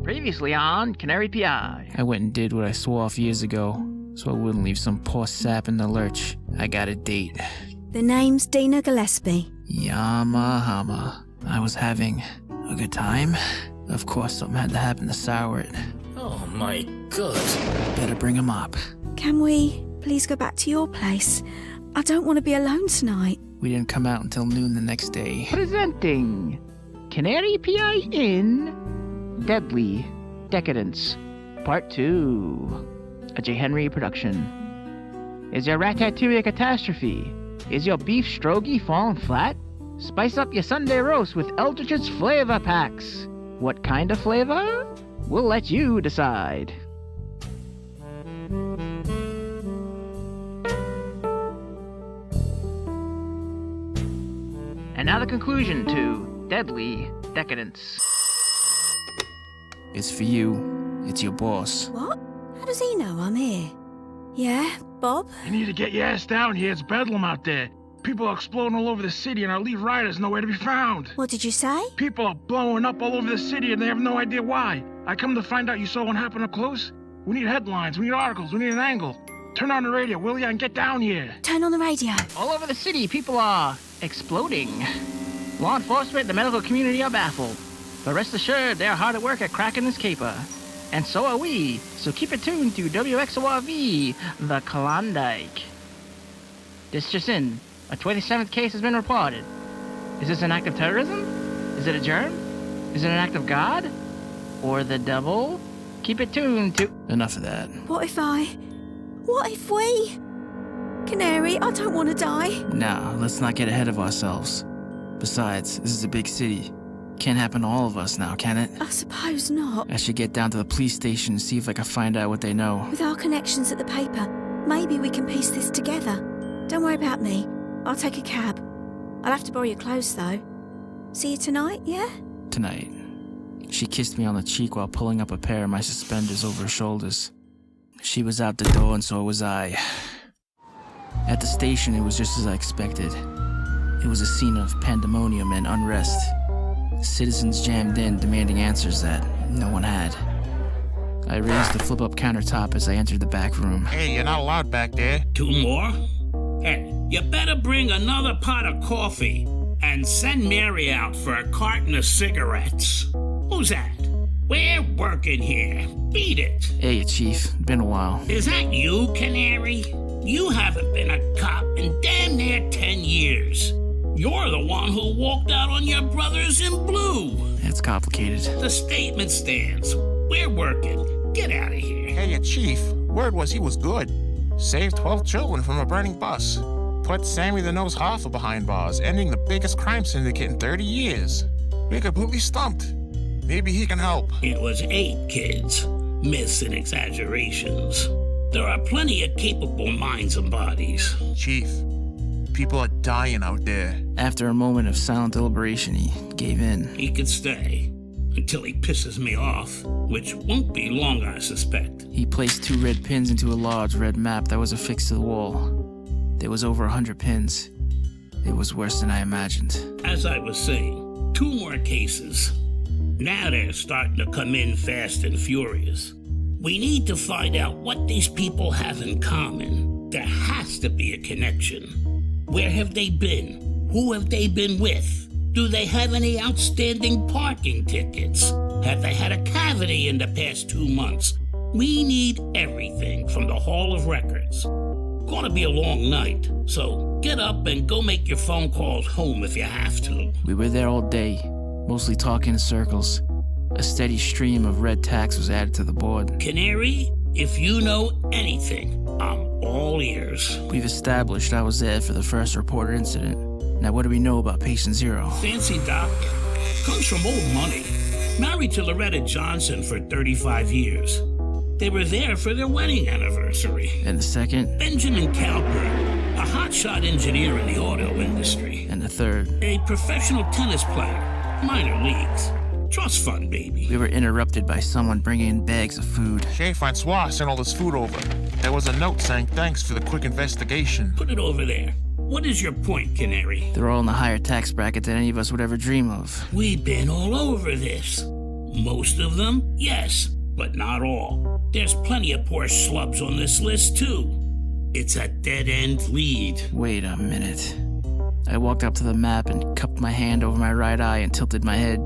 Previously on Canary P.I. I went and did what I swore off years ago, so I wouldn't leave some poor sap in the lurch. I got a date. The name's Dinah Gillespie. Yamahama. I was having a good time. Of course, something had to happen to sour it. Oh my god. Better bring him up. Can we please go back to your place? I don't want to be alone tonight. We didn't come out until noon the next day. Presenting Canary P.I. in Deadly Decadence, Part 2. A J. Henry production. Is your ratatouille a catastrophe? Is your beef strogie falling flat? Spice up your Sunday roast with Eldritch's flavor packs. What kind of flavor? We'll let you decide. And now the conclusion to Deadly Decadence. It's for you. It's your boss. What? How does he know I'm here? Yeah, Bob? You need to get your ass down here. It's bedlam out there. People are exploding all over the city and our lead rider's nowhere to be found. What did you say? People are blowing up all over the city and they have no idea why. I come to find out you saw one happen up close. We need headlines, we need articles, we need an angle. Turn on the radio, will ya, and get down here. Turn on the radio. All over the city, people are exploding. Law enforcement and the medical community are baffled. But rest assured, they're hard at work at cracking this caper. And so are we. So keep it tuned to WXORV, the Klondike. This just in. A 27th case has been reported. Is this an act of terrorism? Is it a germ? Is it an act of God? Or the devil? Keep it tuned to... Enough of that. What if we... Canary, I don't want to die. Nah, let's not get ahead of ourselves. Besides, this is a big city. Can't happen to all of us now, can it? I suppose not. I should get down to the police station and see if I can find out what they know. With our connections at the paper, maybe we can piece this together. Don't worry about me. I'll take a cab. I'll have to borrow your clothes, though. See you tonight, yeah? Tonight. She kissed me on the cheek while pulling up a pair of my suspenders over her shoulders. She was out the door and so was I. At the station, it was just as I expected. It was a scene of pandemonium and unrest. Citizens jammed in, demanding answers that no one had. I raised the flip-up countertop as I entered the back room. Hey, you're not allowed back there. 2 more? Hey, you better bring another pot of coffee and send Mary out for a carton of cigarettes. Who's that? We're working here. Beat it. Hey, Chief. Been a while. Is that you, Canary? You haven't been a cop in damn near 10 years. You're the one who walked out on your brothers in blue. It's complicated. The statement stands. We're working. Get out of here. Hey, Chief. Word was he was good. Saved 12 children from a burning bus. Put Sammy the Nose Hoffa behind bars, ending the biggest crime syndicate in 30 years. We're completely stumped. Maybe he can help. It was 8 kids. Myths and exaggerations. There are plenty of capable minds and bodies. Chief, people are dying out there. After a moment of silent deliberation, he gave in. He could stay until he pisses me off, which won't be long, I suspect. He placed 2 red pins into a large red map that was affixed to the wall. There was over 100 pins. It was worse than I imagined. As I was saying, 2 more cases. Now they're starting to come in fast and furious. We need to find out what these people have in common. There has to be a connection. Where have they been? Who have they been with? Do they have any outstanding parking tickets? Have they had a cavity in the past 2 months? We need everything from the Hall of Records. Gonna be a long night, so get up and go make your phone calls home if you have to. We were there all day, mostly talking in circles. A steady stream of red tacks was added to the board. Canary, if you know anything, I'm all ears. We've established I was there for the first reported incident. Now what do we know about patient 0? Fancy doctor. Comes from old money. Married to Loretta Johnson for 35 years. They were there for their wedding anniversary. And the second? Benjamin Cowper, a hotshot engineer in the auto industry. And the third? A professional tennis player, minor leagues. Trust fund, baby. We were interrupted by someone bringing in bags of food. Che Francois sent all this food over. There was a note saying thanks for the quick investigation. Put it over there. What is your point, Canary? They're all in the higher tax bracket than any of us would ever dream of. We've been all over this. Most of them, yes, but not all. There's plenty of poor schlubs on this list, too. It's a dead-end lead. Wait a minute. I walked up to the map and cupped my hand over my right eye and tilted my head.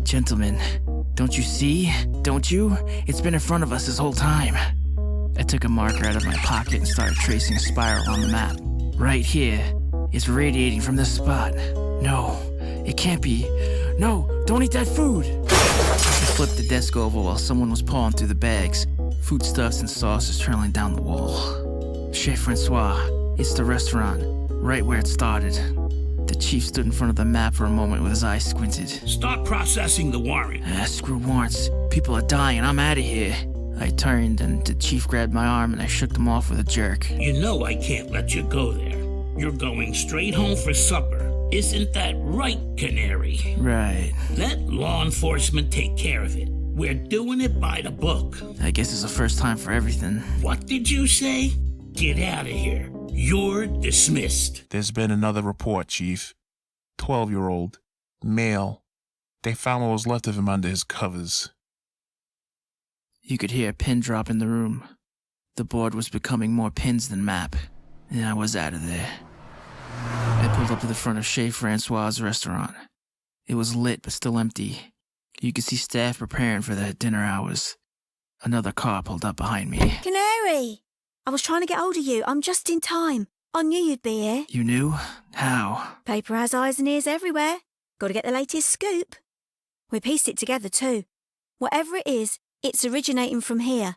Gentlemen, don't you see? Don't you? It's been in front of us this whole time. I took a marker out of my pocket and started tracing a spiral on the map. Right here. It's radiating from this spot. No, it can't be. No, don't eat that food! I flipped the desk over while someone was pawing through the bags, foodstuffs and sauces trailing down the wall. Chez Francois, it's the restaurant, right where it started. The chief stood in front of the map for a moment with his eyes squinted. Start processing the warrant. Screw warrants. People are dying. I'm out of here. I turned and the chief grabbed my arm and I shook him off with a jerk. You know I can't let you go there. You're going straight home for supper. Isn't that right, Canary? Right. Let law enforcement take care of it. We're doing it by the book. I guess it's the first time for everything. What did you say? Get out of here. You're dismissed. There's been another report, Chief. 12-year-old. Male. They found what was left of him under his covers. You could hear a pin drop in the room. The board was becoming more pins than map, and I was out of there. I pulled up to the front of Chez Francois' restaurant. It was lit but still empty. You could see staff preparing for their dinner hours. Another car pulled up behind me. Canary! I was trying to get hold of you. I'm just in time. I knew you'd be here. You knew? How? Paper has eyes and ears everywhere. Got to get the latest scoop. We pieced it together too. Whatever it is, it's originating from here.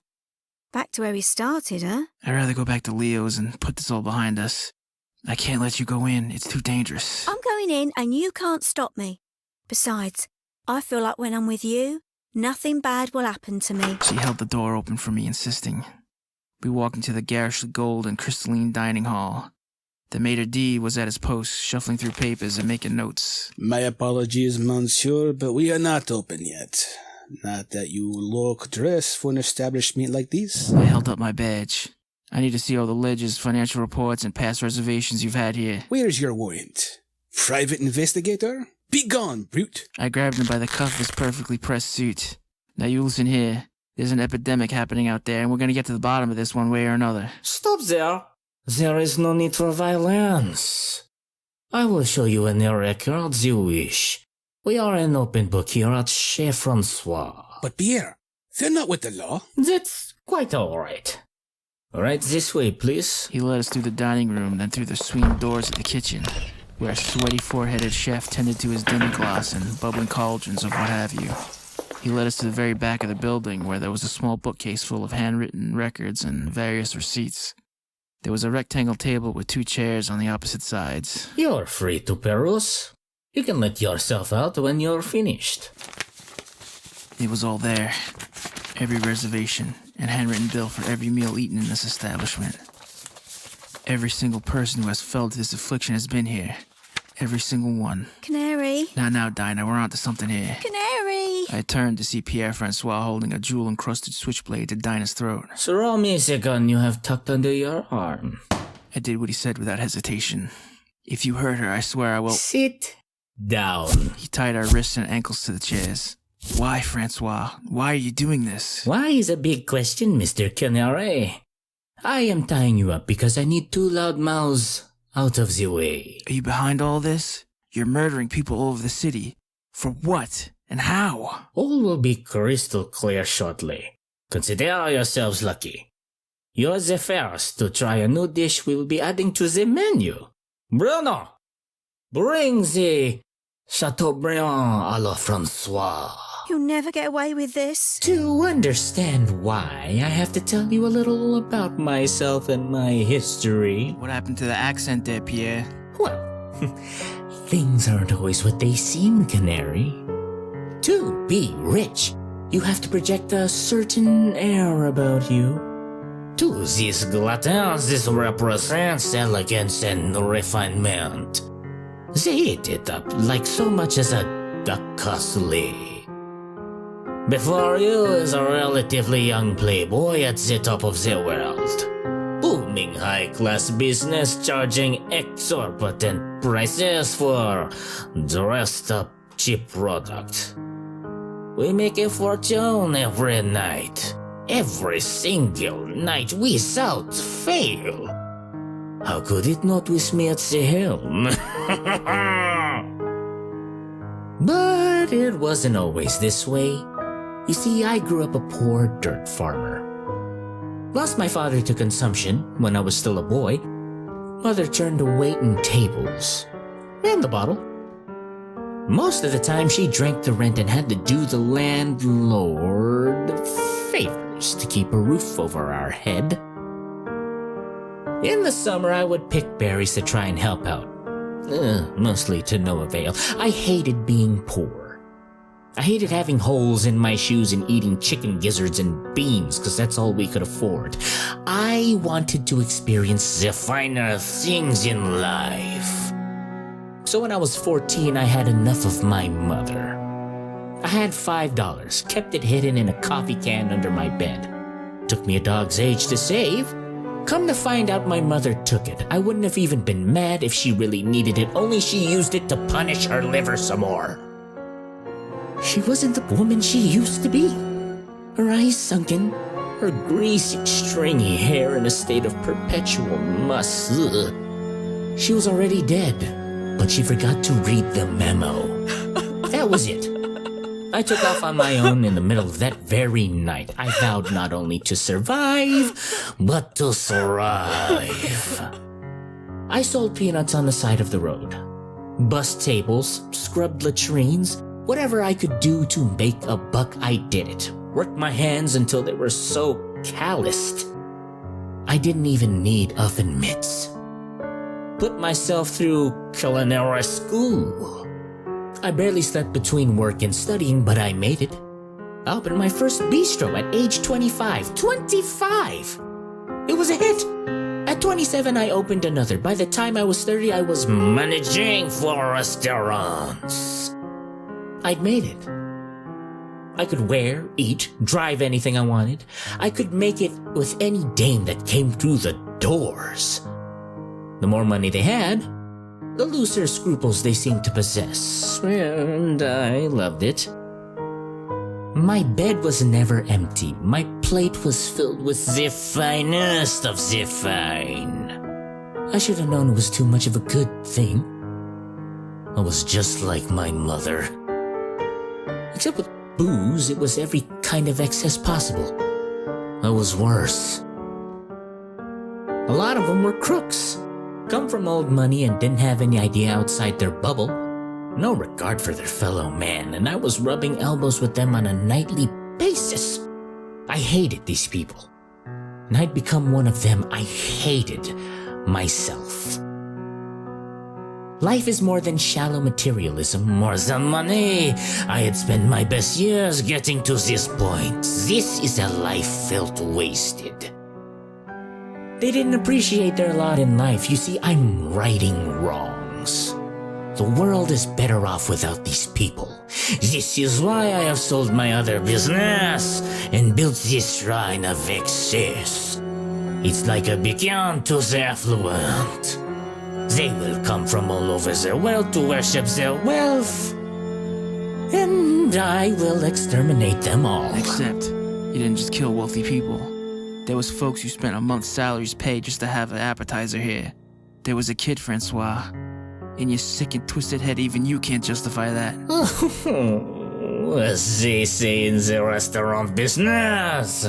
Back to where we started, huh? I'd rather go back to Leo's and put this all behind us. I can't let you go in. It's too dangerous. I'm going in and you can't stop me. Besides, I feel like when I'm with you, nothing bad will happen to me. She held the door open for me, insisting. We walked into the garishly gold and crystalline dining hall. The maitre d' was at his post, shuffling through papers and making notes. My apologies, monsieur, but we are not open yet. Not that you look dressed for an establishment like this. I held up my badge. I need to see all the ledgers, financial reports, and past reservations you've had here. Where's your warrant? Private investigator? Be gone, brute. I grabbed him by the cuff of his perfectly pressed suit. Now you listen here. There's an epidemic happening out there, and we're gonna get to the bottom of this one way or another. Stop there. There is no need for violence. I will show you in your records you wish. We are an open book here at Chez Francois. But Pierre, they're not with the law. That's quite alright. Right this way, please. He led us through the dining room, then through the swinging doors of the kitchen, where a sweaty four-headed chef tended to his dinner glass and bubbling cauldrons of what have you. He led us to the very back of the building, where there was a small bookcase full of handwritten records and various receipts. There was a rectangle table with 2 chairs on the opposite sides. You're free to peruse. You can let yourself out when you're finished. It was all there. Every reservation and handwritten bill for every meal eaten in this establishment. Every single person who has felt this affliction has been here. Every single one. Canary. Now, Dinah, we're onto something here. Canary. I turned to see Pierre Francois holding a jewel-encrusted switchblade to Dinah's throat. Throw me the gun you have tucked under your arm. I did what he said without hesitation. If you hurt her, I swear I will... Sit down. He tied our wrists and ankles to the chairs. Why, Francois? Why are you doing this? Why is a big question, Mr. Canary. I am tying you up because I need 2 loud mouths out of the way. Are you behind all this? You're murdering people all over the city. For what? And how? All will be crystal clear shortly. Consider yourselves lucky. You're the first to try a new dish we'll be adding to the menu. Bruno, bring the Chateaubriand à la Francois. You'll never get away with this. To understand why, I have to tell you a little about myself and my history. What happened to the accent there, Pierre? Well, things aren't always what they seem, Canary. To be rich, you have to project a certain air about you. To these gluttons, this represents elegance and refinement. They eat it up like so much as a duck costly. Before you is a relatively young playboy at the top of the world. Booming high-class business charging exorbitant prices for dressed-up cheap product. We make a fortune every night. Every single night without fail. How could it not with me at the helm? But it wasn't always this way. You see, I grew up a poor dirt farmer. Lost my father to consumption when I was still a boy. Mother turned to waiting tables. And the bottle. Most of the time she drank the rent and had to do the landlord favors to keep a roof over our head. In the summer I would pick berries to try and help out. Mostly to no avail. I hated being poor. I hated having holes in my shoes and eating chicken gizzards and beans because that's all we could afford. I wanted to experience the finer things in life. So when I was 14, I had enough of my mother. I had $5, kept it hidden in a coffee can under my bed. Took me a dog's age to save. Come to find out my mother took it. I wouldn't have even been mad if she really needed it, only she used it to punish her liver some more. She wasn't the woman she used to be. Her eyes sunken, her greasy, stringy hair in a state of perpetual muss. Ugh. She was already dead, but she forgot to read the memo. That was it. I took off on my own in the middle of that very night. I vowed not only to survive, but to thrive. I sold peanuts on the side of the road. Bussed tables, scrubbed latrines, whatever I could do to make a buck, I did it. Worked my hands until they were so calloused. I didn't even need oven mitts. Put myself through culinary school. I barely slept between work and studying, but I made it. I opened my first bistro at age 25. 25! It was a hit! At 27, I opened another. By the time I was 30, I was managing 4 restaurants. I'd made it. I could wear, eat, drive anything I wanted. I could make it with any dame that came through the doors. The more money they had, the looser scruples they seemed to possess, and I loved it. My bed was never empty. My plate was filled with the finest of the fine. I should have known it was too much of a good thing. I was just like my mother. Except with booze, it was every kind of excess possible. I was worse. A lot of them were crooks. Come from old money and didn't have any idea outside their bubble. No regard for their fellow man, and I was rubbing elbows with them on a nightly basis. I hated these people. And I'd become one of them. I hated myself. Life is more than shallow materialism, more than money. I had spent my best years getting to this point. This is a life felt wasted. They didn't appreciate their lot in life. You see, I'm righting wrongs. The world is better off without these people. This is why I have sold my other business and built this shrine of excess. It's like a beacon to the affluent. They will come from all over the world to worship their wealth. And I will exterminate them all. Except, you didn't just kill wealthy people. There was folks who spent a month's salaries paid just to have an appetizer here. There was a kid, Francois. In your sick and twisted head, even you can't justify that. As they say in the restaurant business,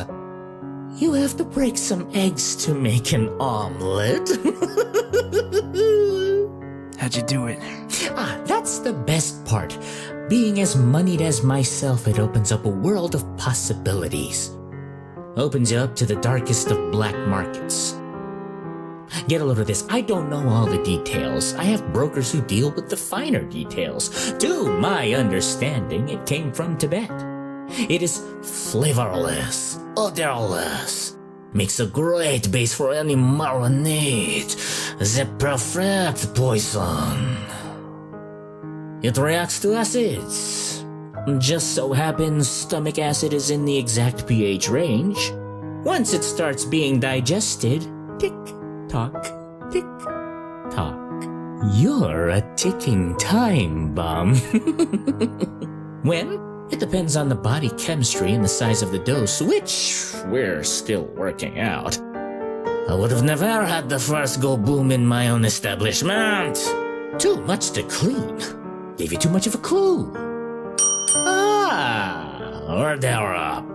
you have to break some eggs to make an omelet. How'd you do it? That's the best part. Being as moneyed as myself, it opens up a world of possibilities. Opens you up to the darkest of black markets. Get a load of this. I don't know all the details. I have brokers who deal with the finer details. To my understanding, it came from Tibet. It is flavorless, odorless. Makes a great base for any marinade. The perfect poison. It reacts to acids. Just so happens stomach acid is in the exact pH range. Once it starts being digested, tick-tock, tick-tock. You're a ticking time bomb. When? It depends on the body chemistry and the size of the dose, which we're still working out. I would have never had the first go boom in my own establishment. Too much to clean. Gave you too much of a clue. Order up.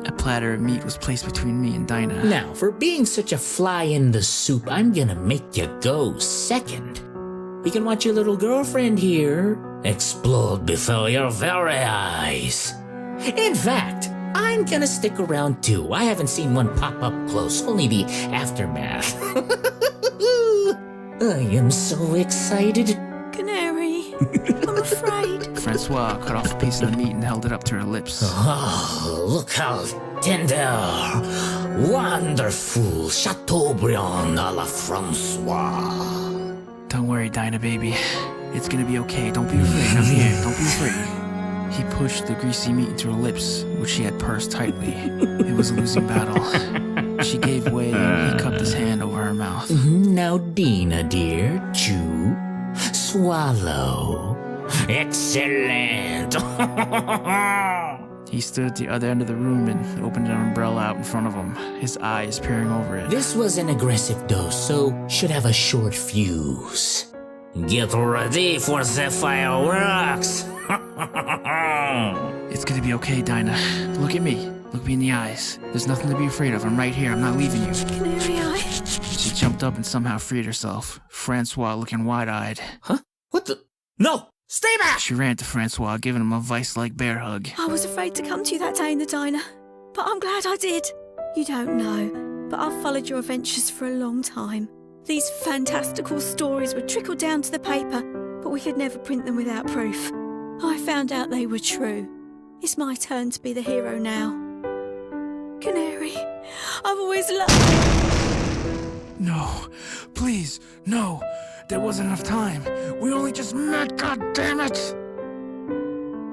A platter of meat was placed between me and Dinah. Now, for being such a fly in the soup, I'm gonna make you go second. You can watch your little girlfriend here explode before your very eyes. In fact, I'm gonna stick around too. I haven't seen one pop up close, only the aftermath. I am so excited. Canary, I'm afraid. Francois cut off a piece of the meat and held it up to her lips. Oh, look how tender. Wonderful. Chateaubriand à la Francois. Don't worry, Dinah, baby. It's gonna be okay. Don't be afraid. I'm here. Don't be afraid. He pushed the greasy meat into her lips, which she had pursed tightly. It was a losing battle. She gave way, and he cupped his hand over her mouth. Now, Dinah, dear, chew, swallow. Excellent. He stood at the other end of the room and opened an umbrella out in front of him, his eyes peering over it. This was an aggressive dose, so should have a short fuse. Get ready for the fireworks. It's gonna be okay, Dinah. Look at me. Look me in the eyes. There's nothing to be afraid of. I'm right here. I'm not leaving you. Canary Eye. She jumped up and somehow freed herself, Francois looking wide-eyed. Huh? What the? No! Stay back! She ran to Francois, giving him a vice-like bear hug. I was afraid to come to you that day in the diner, but I'm glad I did. You don't know, but I've followed your adventures for a long time. These fantastical stories would trickle down to the paper, but we could never print them without proof. I found out they were true. It's my turn to be the hero now. Canary, I've always loved... No, please, no. There wasn't enough time. We only just met, goddammit!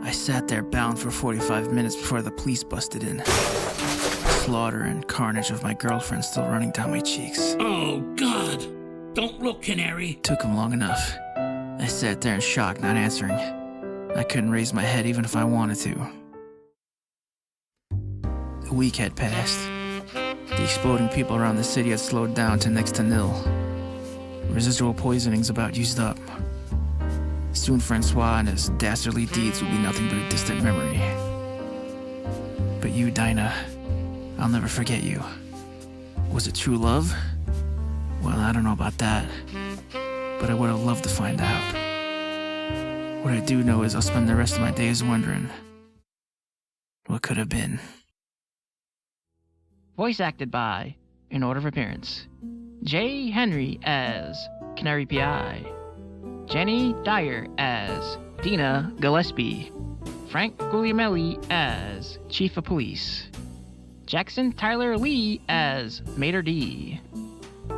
I sat there bound for 45 minutes before the police busted in. Slaughter and carnage of my girlfriend still running down my cheeks. Oh, God. Don't look, Canary. Took him long enough. I sat there in shock, not answering. I couldn't raise my head even if I wanted to. A week had passed. The exploding people around the city had slowed down to next to nil. Residual poisonings about used up. Soon Francois and his dastardly deeds would be nothing but a distant memory. But you, Dinah, I'll never forget you. Was it true love? Well, I don't know about that. But I would have loved to find out. What I do know is I'll spend the rest of my days wondering what could have been. Voice acted by, in order of appearance, J. Henry as Canary P.I, Jennie Dyer as Dinah Gillespie, Frank Gulglielmelli as Chief of Police, Jackson Tyler Lee as Maitre D,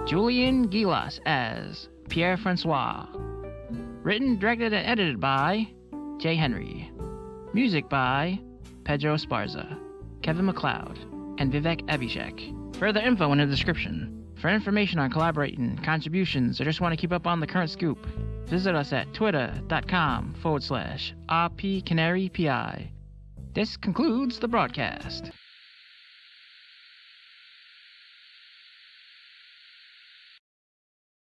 Julienne Guilas as Pierre Francois. Written, directed, and edited by J. Henry. Music by Pedro Esparza, Kevin MacLeod, and Vivek Abhishek. Further info in the description. For information on collaborating, contributions, or just want to keep up on the current scoop, visit us at twitter.com/RP Canary P.I. This concludes the broadcast.